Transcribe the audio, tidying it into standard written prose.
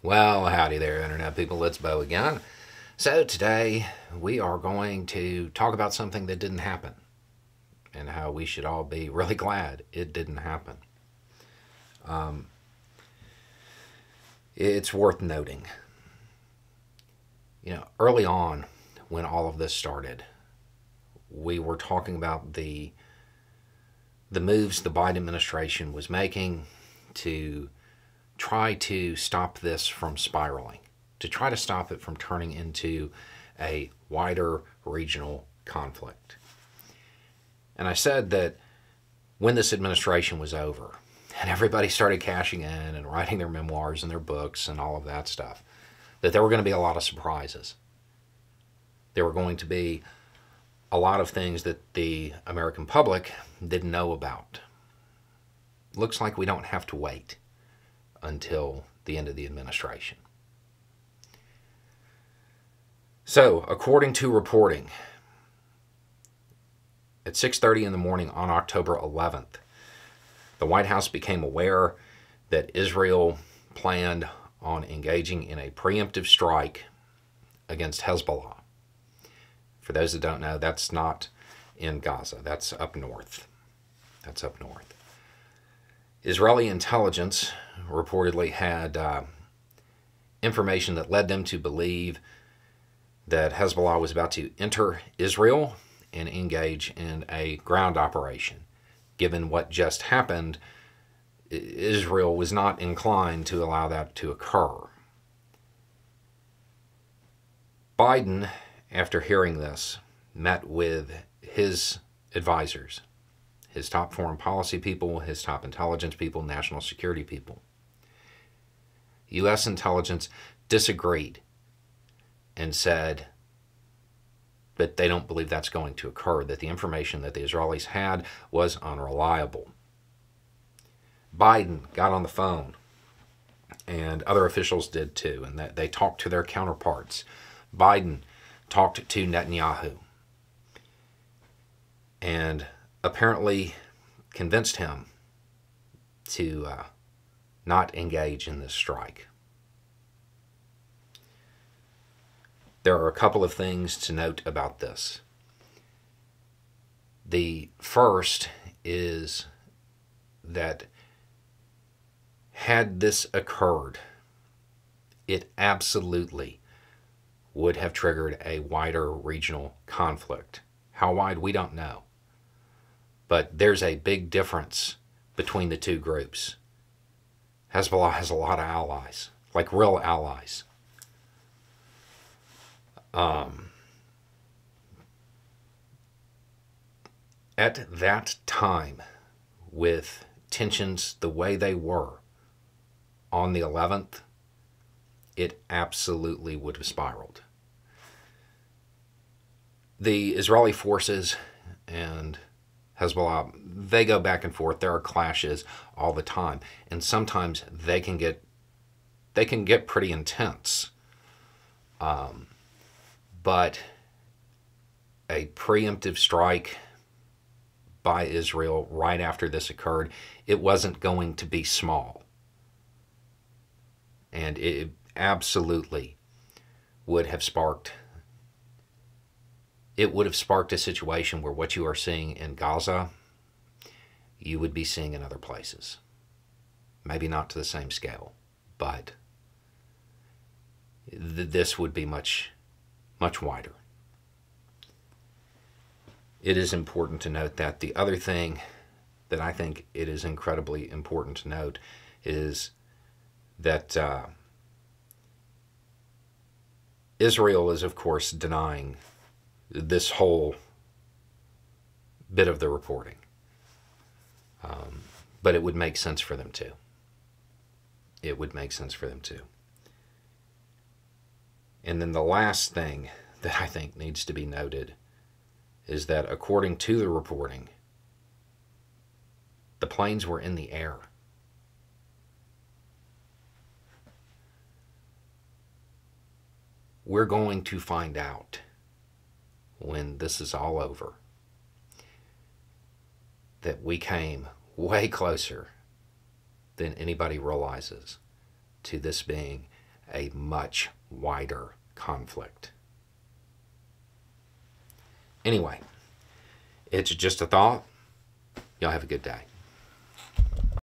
Well, howdy there, Internet people. It's Bo again. So, today we are going to talk about something that didn't happen and how we should all be really glad it didn't happen. It's worth noting, early on when all of this started, we were talking about the moves the Biden administration was making to try to stop this from spiraling, to try to stop it from turning into a wider regional conflict. And I said that when this administration was over and everybody started cashing in and writing their memoirs and their books and all of that stuff, that there were going to be a lot of surprises. There were going to be a lot of things that the American public didn't know about. Looks like we don't have to wait until the end of the administration. So, according to reporting, at 6:30 in the morning on October 11th, the White House became aware that Israel planned on engaging in a preemptive strike against Hezbollah. For those that don't know, that's not in Gaza. That's up north. Israeli intelligence reportedly had information that led them to believe that Hezbollah was about to enter Israel and engage in a ground operation. Given what just happened, Israel was not inclined to allow that to occur. Biden, after hearing this, met with his advisors, his top foreign policy people, his top intelligence people, national security people. U.S. intelligence disagreed and said that they don't believe that's going to occur, that the information that the Israelis had was unreliable. Biden got on the phone, and other officials did too, and that they talked to their counterparts. Biden talked to Netanyahu and apparently convinced him to not engage in this strike. There are a couple of things to note about this. The first is that had this occurred, it absolutely would have triggered a wider regional conflict. How wide, we don't know. But there's a big difference between the two groups. Hezbollah has a lot of allies, like real allies. At that time, with tensions the way they were on the 11th, it absolutely would have spiraled. The Israeli forces and Hezbollah, they go back and forth. There are clashes all the time, and sometimes they can get pretty intense. But a preemptive strike by Israel right after this occurred, it wasn't going to be small, and it absolutely would have sparked. It would have sparked a situation where what you are seeing in Gaza, you would be seeing in other places. Maybe not to the same scale, but this would be much wider. It is important to note that. The other thing that I think it is incredibly important to note is that Israel is, of course, denying this whole bit of the reporting. But it would make sense for them to. It would make sense for them to. And then the last thing that I think needs to be noted is that according to the reporting, the planes were in the air. We're going to find out when this is all over that we came way closer than anybody realizes to this being a much wider conflict. Anyway, it's just a thought. Y'all have a good day.